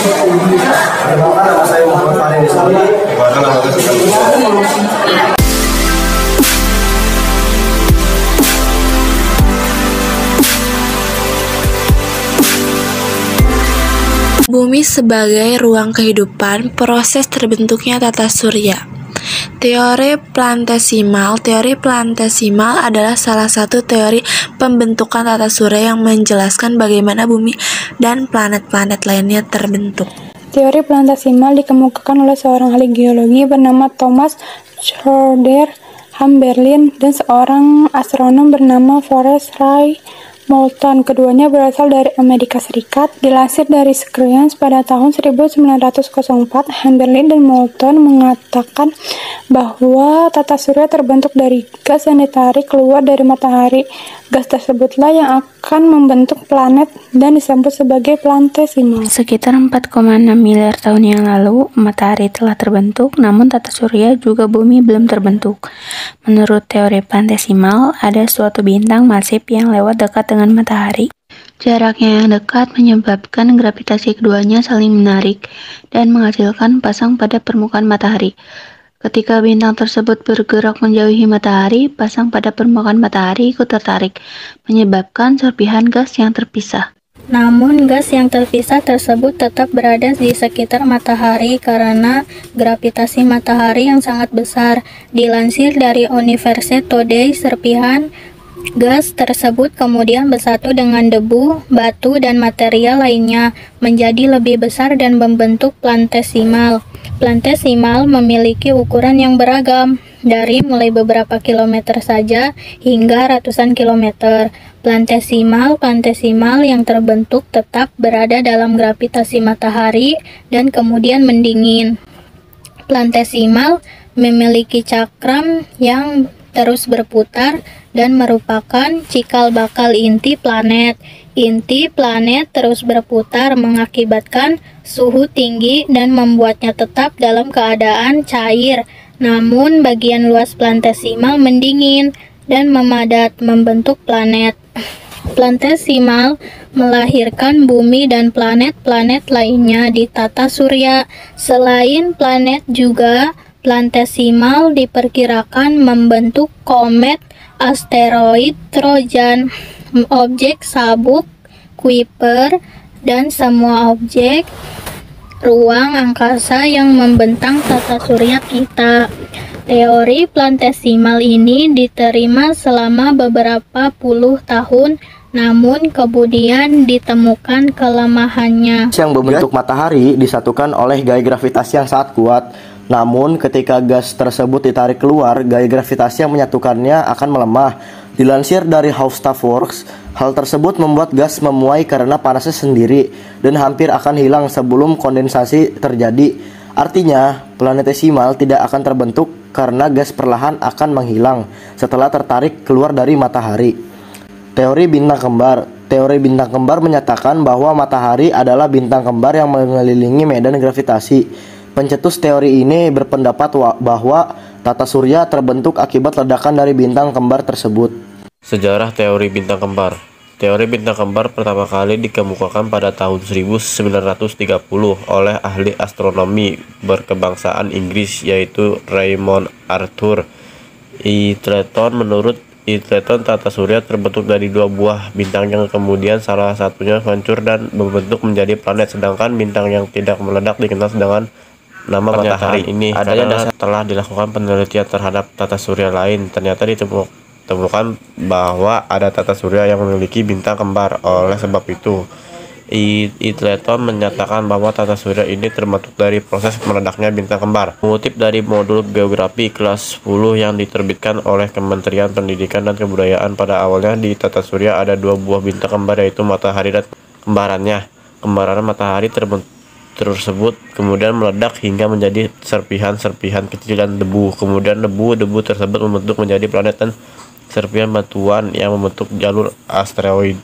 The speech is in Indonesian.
Perkenalkan, nama saya Muhammad Fahri Rizali. Perkenalkan, nama saya Sultan. Bumi sebagai ruang kehidupan, proses terbentuknya tata surya. Teori plantesimal adalah salah satu teori pembentukan tata surya yang menjelaskan bagaimana bumi dan planet-planet lainnya terbentuk. Teori plantesimal dikemukakan oleh seorang ahli geologi bernama Thomas Schroeder Hamberlin dan seorang astronom bernama Forrest Ray Moulton. Keduanya berasal dari Amerika Serikat. Dilansir dari Science pada tahun 1904, Hamberlin dan Moulton mengatakan bahwa tata surya terbentuk dari gas yang ditarik keluar dari matahari. Gas tersebutlah yang akan membentuk planet dan disebut sebagai plantesimal. Sekitar 4,6 miliar tahun yang lalu, matahari telah terbentuk, namun tata surya juga bumi belum terbentuk. Menurut teori plantesimal, ada suatu bintang masif yang lewat dekat dengan matahari. Jaraknya yang dekat menyebabkan gravitasi keduanya saling menarik dan menghasilkan pasang pada permukaan matahari. Ketika bintang tersebut bergerak menjauhi matahari, pasang pada permukaan matahari ikut tertarik, menyebabkan serpihan gas yang terpisah. Namun gas yang terpisah tersebut tetap berada di sekitar matahari karena gravitasi matahari yang sangat besar. Dilansir dari Universe Today, serpihan gas tersebut kemudian bersatu dengan debu, batu, dan material lainnya menjadi lebih besar dan membentuk plantesimal. Plantesimal memiliki ukuran yang beragam, dari mulai beberapa kilometer saja hingga ratusan kilometer. Plantesimal yang terbentuk tetap berada dalam gravitasi matahari dan kemudian mendingin. Plantesimal memiliki cakram yang terus berputar dan merupakan cikal bakal inti planet. Inti planet terus berputar mengakibatkan suhu tinggi dan membuatnya tetap dalam keadaan cair. Namun bagian luas plantesimal mendingin dan memadat membentuk planet. Plantesimal melahirkan bumi dan planet-planet lainnya di tata surya. Selain planet juga, plantesimal diperkirakan membentuk komet, asteroid, trojan, objek sabuk, Kuiper, dan semua objek ruang angkasa yang membentang tata surya kita. Teori plantesimal ini diterima selama beberapa puluh tahun, namun kemudian ditemukan kelemahannya. Yang membentuk matahari disatukan oleh gaya gravitasi yang sangat kuat. Namun ketika gas tersebut ditarik keluar, gaya gravitasi yang menyatukannya akan melemah. Dilansir dari How Stuff Works, hal tersebut membuat gas memuai karena panasnya sendiri dan hampir akan hilang sebelum kondensasi terjadi. Artinya, planetesimal tidak akan terbentuk karena gas perlahan akan menghilang setelah tertarik keluar dari matahari. Teori bintang kembar. Teori bintang kembar menyatakan bahwa matahari adalah bintang kembar yang mengelilingi medan gravitasi. Pencetus teori ini berpendapat bahwa tata surya terbentuk akibat ledakan dari bintang kembar tersebut. Sejarah teori bintang kembar. Teori bintang kembar pertama kali dikemukakan pada tahun 1930 oleh ahli astronomi berkebangsaan Inggris yaitu Raymond Arthur Eagleton. Menurut Eagleton, tata surya terbentuk dari dua buah bintang yang kemudian salah satunya hancur dan membentuk menjadi planet, sedangkan bintang yang tidak meledak dikenal dengan nama matahari. Ini adanya telah dilakukan penelitian terhadap tata surya lain. Ternyata ditemukan bahwa ada tata surya yang memiliki bintang kembar. Oleh sebab itu, Eagleton menyatakan bahwa tata surya ini terbentuk dari proses meledaknya bintang kembar. Mengutip dari modul geografi kelas 10 yang diterbitkan oleh Kementerian Pendidikan dan Kebudayaan, pada awalnya di tata surya ada dua buah bintang kembar, yaitu matahari dan kembarannya. Kembaran matahari tersebut kemudian meledak hingga menjadi serpihan-serpihan kecil dan debu. Kemudian debu tersebut membentuk menjadi planet dan serpihan batuan yang membentuk jalur asteroid.